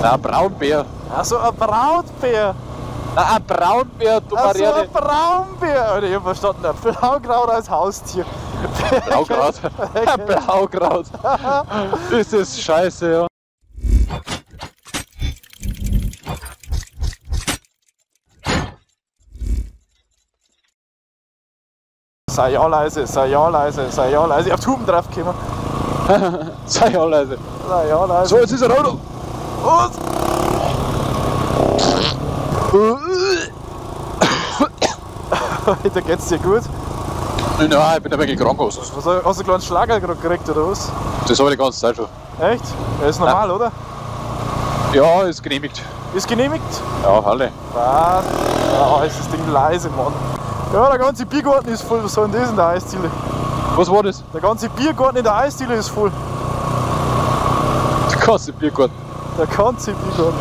Nein, ein Braunbär. Achso, ein Brautbär. Nein, ein Braunbär, du Achso, Marianne. ein Braunbär. Alter, ich hab verstanden, ein Blaukraut als Haustier. Blaukraut. Ein Blaukraut. Das ist scheiße, ja. Sei ja leise, sei ja leise, sei ja leise. Ich hab Tuben drauf gekommen. Sei ja leise. Sei ja leise. So, jetzt ist ein Auto. Und? Alter, geht's dir gut? Nein, ich bin ein wenig krank. Hast du einen kleinen Schlager gekriegt oder was? Das habe ich die ganze Zeit schon. Echt? Ja, ist normal, oder? Ja, ist genehmigt. Ist genehmigt? Ja, alle. Was? Ja, ist das Ding leise, Mann. Ja, der ganze Biergarten ist voll. Was soll denn das in der Eisdiele? Was war das? Der ganze Biergarten in der Eisdiele ist voll. Der ganze Biergarten. Der ganze Biergarten.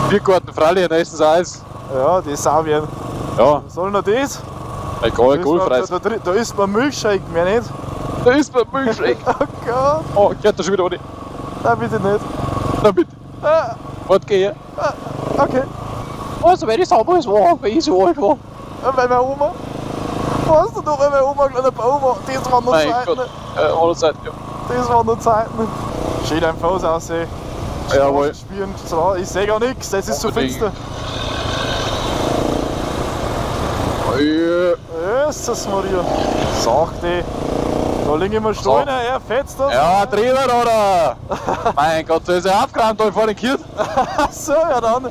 Biergarten, freilich, nächstens Eis. Ja, die Sau werden. Ja, Was soll noch das? egal, alkoholfreies. Da isst man Milchshake, mehr nicht. Da ist mein Milchshake. Oh Gott. Oh, geht da schon wieder ohne. Nein, bitte nicht. Na bitte. Ah, Warte, geh her. okay. Also, wenn ich sauber ist, war, wenn ich so alt war. Bei meiner Oma. Weißt du noch, bei meiner Oma ein kleiner Baum war? Das waren noch Mein Zeiten. Gott. Andere Seite, ja. Das waren noch Zeiten. Schön am Fuß aussehen. Jawohl. Spielen, ich sehe gar nichts, es ist so Unbedingt. finster. Jesus Maria. Sag die. Da liegen wir Steine, er fetzt das. Ja, drüber, oder? Mein Gott, da ist er aufgerannt, da vor den Kirt. So, ja dann.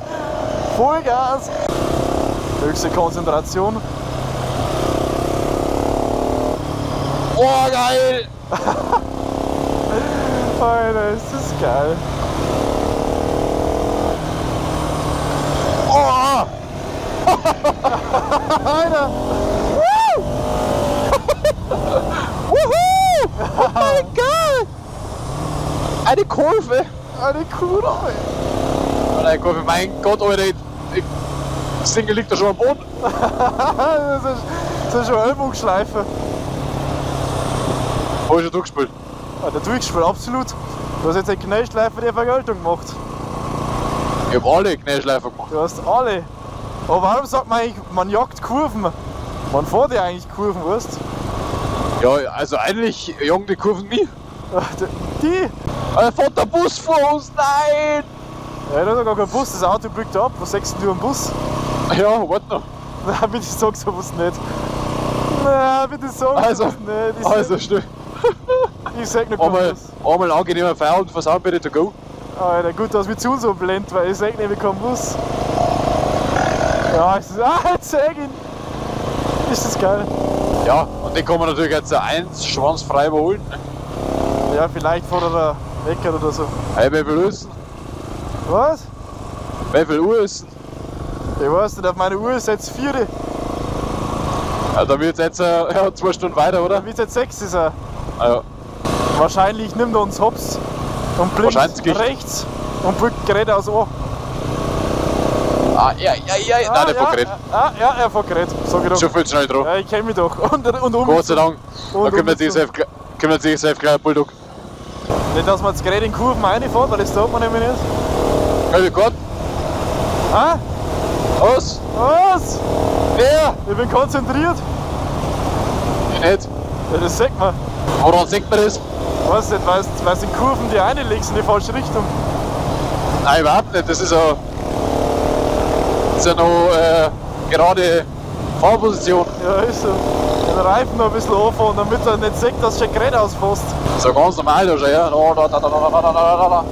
Vollgas. Höchste Konzentration. Oh, geil! Alter, ist das geil. Oh! Alter. Wuhu! Oh mein Gott! Eine Kurve! Eine Kurve. Eine Kurve, mein Gott, Alter, das Ding liegt da schon am Boden. Das ist schon eine Ellbogenschleife. Hab ich schon durchgespielt. Der durchgespielt, absolut. Du hast jetzt eine Knäschleife der Vergeltung gemacht. Ich hab alle Knäschleifer gemacht. Du hast alle. Aber warum sagt man eigentlich, man jagt Kurven? Man fährt ja eigentlich Kurven, weißt du? Ja, also eigentlich jagen die Kurven nie. Die? Fährt der Bus vor uns, nein! Ja, da ist ja gar kein Bus, das Auto biegt ab. Was sagst du am Bus? Ja, warte noch. Nein, bitte sag sowas nicht. Nein, bitte sag Also, sowas nicht. also schnell. Ich sag nicht kein Bus. Einmal angenehmer Feierabend für Soundbitte to go. Alter, gut, dass mich zu so blendet, weil ich sag nämlich kein Bus. Ja, ich sag, jetzt sag ihn. Ist das geil. Ja, und den kann man natürlich jetzt eins schwanzfrei überholen. Ne? Ja, vielleicht vor der Wecker oder so. Hey, wie viel ist denn? Was? Wie viel Uhr ist denn? Ich weiß nicht, auf meine Uhr ist jetzt 4. Ja, da wird es jetzt ja, 2 Stunden weiter, oder? Dann wird jetzt 6 ist er. Ah, ja. Wahrscheinlich nimmt er uns hops und blinkt Wahrscheinlich. rechts und blickt Gerät aus Ohr. Ah, ja. Nein, der fährt gerade. Ja, er fährt Gerät. Sag ich doch. Schon viel zu schnell drauf. Ja, ich kenn mich doch. Und Gott sei Dank. Und Da kümmert sich selbst gleich ein Bulldog. Nicht, dass man das Gerät in Kurven reinfährt, weil das tut man nämlich nicht. Hey, Gott. Ah? Was? Was? Wer? Ich bin konzentriert. Ich nicht. Ja, das sagt man. Woran sieht man das? Weiß nicht, weil du in Kurven die reinlegst in die falsche Richtung. Nein, überhaupt nicht. Das ist ja noch gerade Fahrposition. Ja, ist so. Den Reifen noch ein bisschen anfahren, damit er nicht sieht, dass du schon Gerät ausfasst. So ganz normal da schon, ja. Da.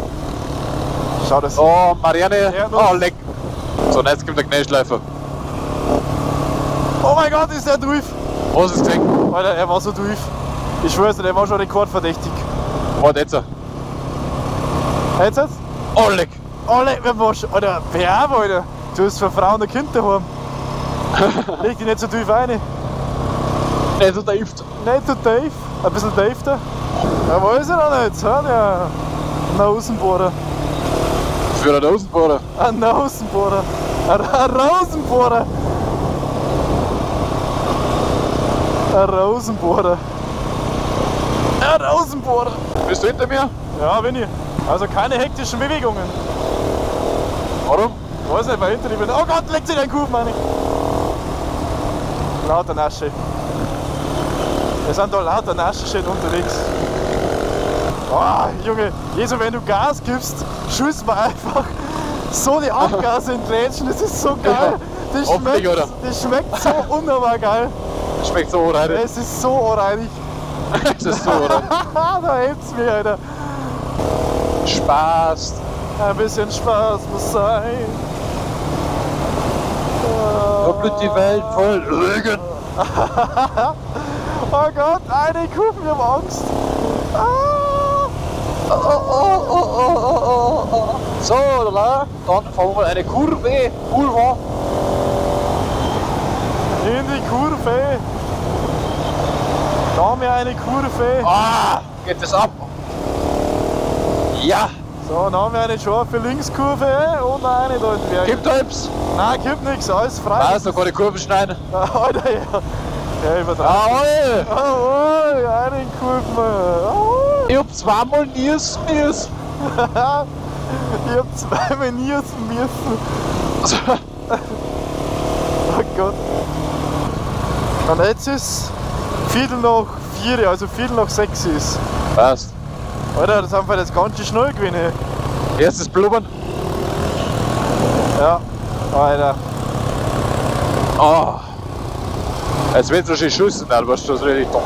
Schau das. Oh, Marianne. Ja, Oh, leck. So, und jetzt kommt der Knäschleifer. Oh mein Gott, ist der drauf! Was ist gesehen? Alter, er war so drauf. Ich schwör's dir, der war schon rekordverdächtig. Warte jetzt. Jetzt jetzt? Oh, leck. Alle, wer war schon? Alter, wer, Alter? Du hast für Frauen ein Kind daheim. Leg dich nicht so tief rein. Nicht so tief. Nicht so tief. Ein bisschen tiefer. Ja, weiß ich noch nicht. Ja, der Nasenbohrer. Für einen Außenbohrer. Ein Nasenbohrer. Ein Rosenbohrer. Ein Rosenbohrer. Ein Rosenbohrer. Bist du hinter mir? Ja, bin ich. Also keine hektischen Bewegungen. Weiß nicht, wer hinter dir bin. Oh Gott, legt sich ein Kufen, meine ich. Lauter Nasche. Wir sind da lauter Naschen unterwegs. Oh, Junge, jedes Mal, wenn du Gas gibst, schießt man einfach so die Abgase in Grätschen. Das ist so geil. Das schmeckt so wunderbar geil. Das schmeckt so ohrreinig. Es ist so ohrreinig. Das ist so ohrreinig. Da hebt's mich, Alter. Spaß. Ein bisschen Spaß muss sein. Da blüht die Welt voll Regen. Oh Gott, eine Kufen, wir haben Angst. So, dann fahren wir eine Kurve. Kurve. In die Kurve. Da haben wir eine Kurve. Ah, geht das ab? Ja. So, dann haben wir eine scharfe Linkskurve und eine da in den Berg. Gibt etwas? Nein, gibt nichts, alles frei. Was, noch keine Kurve schneiden? Alter, ja. Ja, übertragen. Jawohl! Jawohl, eine Kurve. Jawohl. Ich hab zweimal niesen müssen. Ich hab zweimal niesen müssen. Oh Gott. Und jetzt ist Viertel nach 4, also Viertel nach 6 ist. Passt. Alter, das haben wir jetzt ganz schön schnell gewinnen. Erstes Blubbern. Ja, Alter. Oh. Jetzt wird es wahrscheinlich schüssen, dann weißt du, das richtig dumm.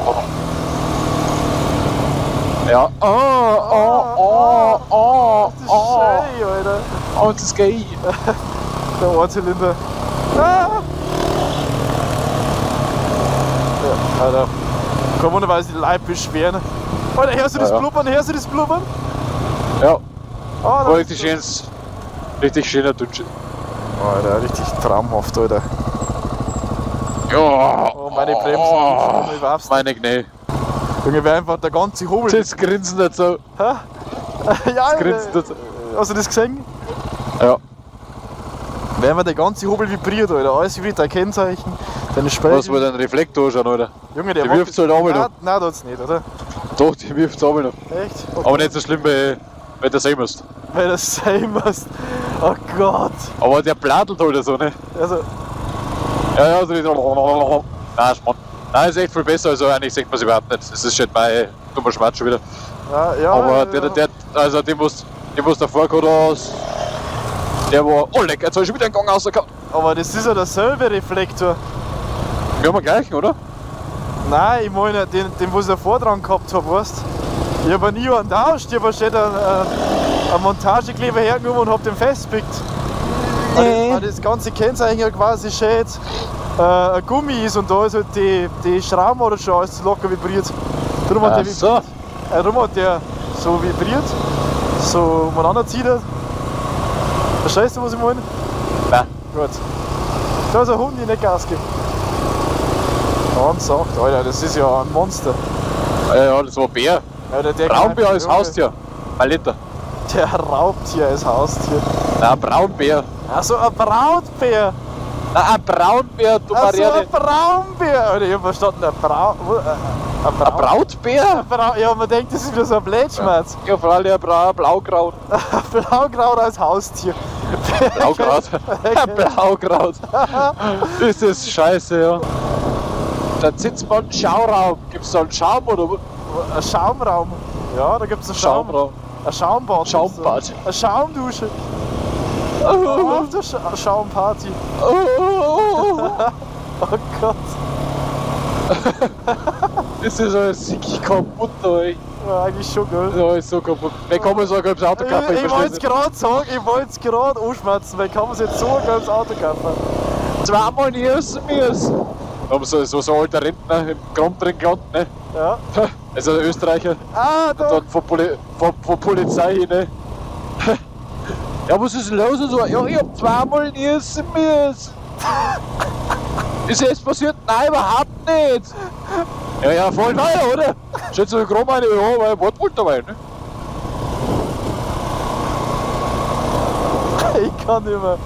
Ja. Das ist schön, Alter. Und es geht. Der Ohrzylinder. Ah. Ja, Alter. Kein Wunder, weil sich die Leute beschweren. Alter, hörst du das Blubbern? Hörst du das Blubbern? Ja. Oh, War richtig schöner Dünnschild. Alter, richtig traumhaft, Alter. Ja. Oh, meine Bremsen. Ich warf's. Meine Knie. Junge, wäre einfach der ganze Hobel. Das Grinsen dazu. Hä? Ja, Das Grinsen dazu. hast du das gesehen? Ja. Wäre einfach der ganze Hobel vibriert, Alter. Alles vibriert, dein Kennzeichen, deine Speicher. Was mal den Reflektor anschauen, Alter. Junge, der Die macht- wirft's halt auch wieder. Nein, tut's nicht, oder? Doch, die wirft's auch noch. Echt? Okay. Aber nicht so schlimm, wenn du das sehen musst. Weil das sein musst. Oh Gott. Aber der bladelt halt so, ne? Also, Ja, also nicht. Nein, Schmarrn. Nein, ist echt viel besser, also eigentlich sieht man es überhaupt nicht. Das ist schon mein dummer Schmerz schon wieder. ja. Aber also dem was davor gehabt hast, der war. Oh leck, jetzt hab ich schon wieder einen Gang rausgehauen. Aber das ist ja derselbe Reflektor. Wir haben den gleichen, oder? Nein, ich meine den was ich davor dran gehabt habe, weißt du? Ich habe nie einen tauscht, ich habe schon einen Montagekleber hergenommen und habe den festgepickt. Weil das ganze Kennzeichen ja quasi schon jetzt ein Gummi ist und da ist halt die Schrauben oder schon alles locker vibriert. Darum hat, der, So. darum hat der so vibriert, so umeinander zieht. Verstehst du, was ich meine? Nein. Gut. Da ist ein Hund, der nicht Gas gibt. Ganz sacht, Alter, das ist ja ein Monster. Ja, das war Bär. Alter, der Braunbär als Junge, Haustier. Maletta. Der Raubtier als Haustier. Nein, Braunbär. Also ein Brautbär. Nein, ein Braunbär, du Also Marianne. ein Braunbär. Alter, ich hab verstanden, ein Ein Brautbär? Ja, man denkt, das ist wieder so ein Blätschmerz. Ja, vor allem Blaukraut. Blaukraut als Haustier. Blaukraut. Blaukraut. Das ist scheiße, ja. Da sitzt man einen Schauraum. Gibt's da einen Schaum oder wo? Ein Schaumraum. Ja, da gibt's einen Schaumraum. Ein Schaumbad. Schaumbad. Eine Schaumdusche. Auf der Schaumparty. Oh Gott. Das ist alles sick kaputt, ey. Ja, eigentlich schon, gell? Ja, ist so kaputt. Wer kann man so ein gelbes Auto kaufen? Ich wollte es gerade sagen, ich wollte es gerade anschmerzen, weil kann man sich jetzt so ein gelbes Auto kaufen? Zweimal niesen müssen. Da haben so ein alter Rentner im Grund drin gelandet, ne? Ja. Also ein Österreicher. Ah, da. Dann von Polizei hin, ne? Ja, was ist denn los? Und so, ja, ich hab zweimal niesen müssen. Ist jetzt passiert? Nein, überhaupt nicht. Ja, voll neu, oder? Stellt sich grob eine, ja, weil ich Wort wollte dabei, ne? Ich kann nicht mehr.